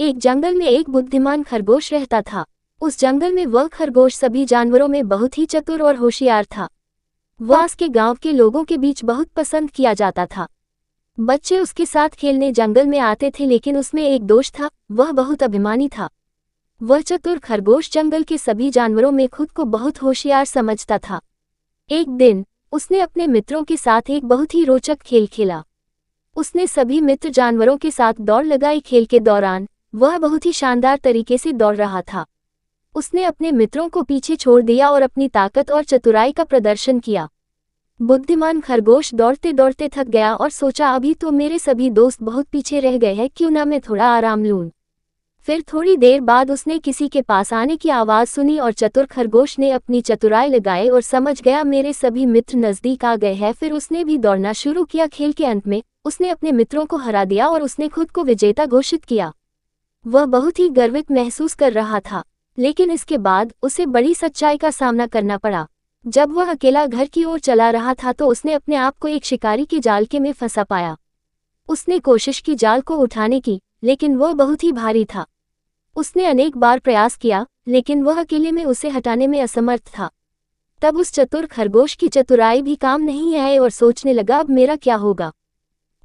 एक जंगल में एक बुद्धिमान खरगोश रहता था। उस जंगल में वह खरगोश सभी जानवरों में बहुत ही चतुर और होशियार था। वह पास के गांव के लोगों के बीच बहुत पसंद किया जाता था। बच्चे उसके साथ खेलने जंगल में आते थे, लेकिन उसमें एक दोष था, वह बहुत अभिमानी था। वह चतुर खरगोश जंगल के सभी जानवरों में खुद को बहुत होशियार समझता था। एक दिन उसने अपने मित्रों के साथ एक बहुत ही रोचक खेल खेला। उसने सभी मित्र जानवरों के साथ दौड़ लगाई। खेल के दौरान वह बहुत ही शानदार तरीके से दौड़ रहा था। उसने अपने मित्रों को पीछे छोड़ दिया और अपनी ताकत और चतुराई का प्रदर्शन किया। बुद्धिमान खरगोश दौड़ते दौड़ते थक गया और सोचा, अभी तो मेरे सभी दोस्त बहुत पीछे रह गए हैं, क्यों ना मैं थोड़ा आराम लूं। फिर थोड़ी देर बाद उसने किसी के पास आने की आवाज़ सुनी और चतुर खरगोश ने अपनी चतुराई लगाई और समझ गया मेरे सभी मित्र नज़दीक आ गए हैं। फिर उसने भी दौड़ना शुरू किया। खेल के अंत में उसने अपने मित्रों को हरा दिया और उसने खुद को विजेता घोषित किया। वह बहुत ही गर्वित महसूस कर रहा था, लेकिन इसके बाद उसे बड़ी सच्चाई का सामना करना पड़ा। जब वह अकेला घर की ओर चला रहा था तो उसने अपने आप को एक शिकारी के जाल में फंसा पाया। उसने कोशिश की जाल को उठाने की, लेकिन वह बहुत ही भारी था। उसने अनेक बार प्रयास किया, लेकिन वह अकेले में उसे हटाने में असमर्थ था। तब उस चतुर खरगोश की चतुराई भी काम नहीं आई और सोचने लगा, अब मेरा क्या होगा।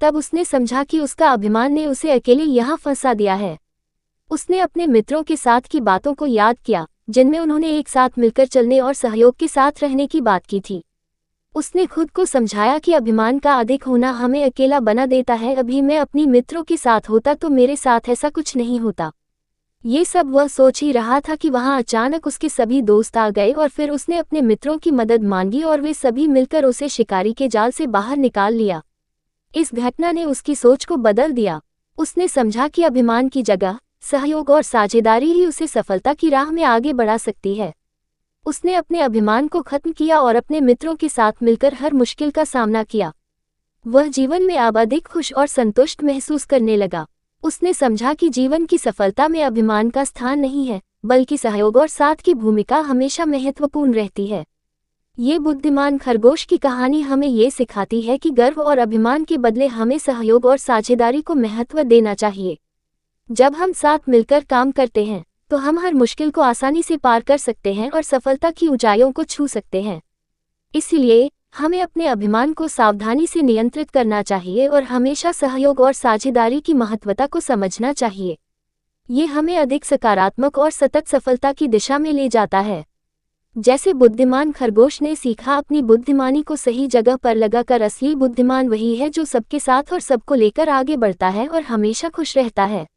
तब उसने समझा कि उसका अभिमान ने उसे अकेले यहाँ फंसा दिया है। उसने अपने मित्रों के साथ की बातों को याद किया, जिनमें उन्होंने एक साथ मिलकर चलने और सहयोग के साथ रहने की बात की थी। उसने खुद को समझाया कि अभिमान का अधिक होना हमें अकेला बना देता है। अभी मैं अपनी मित्रों के साथ होता तो मेरे साथ ऐसा कुछ नहीं होता। ये सब वह सोच ही रहा था कि वहां अचानक उसके सभी दोस्त आ गए और फिर उसने अपने मित्रों की मदद मांगी और वे सभी मिलकर उसे शिकारी के जाल से बाहर निकाल लिया। इस घटना ने उसकी सोच को बदल दिया। उसने समझा कि अभिमान की जगह सहयोग और साझेदारी ही उसे सफलता की राह में आगे बढ़ा सकती है। उसने अपने अभिमान को खत्म किया और अपने मित्रों के साथ मिलकर हर मुश्किल का सामना किया। वह जीवन में अब अधिक खुश और संतुष्ट महसूस करने लगा। उसने समझा कि जीवन की सफलता में अभिमान का स्थान नहीं है, बल्कि सहयोग और साथ की भूमिका हमेशा महत्वपूर्ण रहती है। ये बुद्धिमान खरगोश की कहानी हमें ये सिखाती है कि गर्व और अभिमान के बदले हमें सहयोग और साझेदारी को महत्व देना चाहिए। जब हम साथ मिलकर काम करते हैं तो हम हर मुश्किल को आसानी से पार कर सकते हैं और सफलता की ऊंचाइयों को छू सकते हैं। इसलिए हमें अपने अभिमान को सावधानी से नियंत्रित करना चाहिए और हमेशा सहयोग और साझेदारी की महत्वता को समझना चाहिए। ये हमें अधिक सकारात्मक और सतत सफलता की दिशा में ले जाता है। जैसे बुद्धिमान खरगोश ने सीखा, अपनी बुद्धिमानी को सही जगह पर लगाकर असली बुद्धिमान वही है जो सबके साथ और सबको लेकर आगे बढ़ता है और हमेशा खुश रहता है।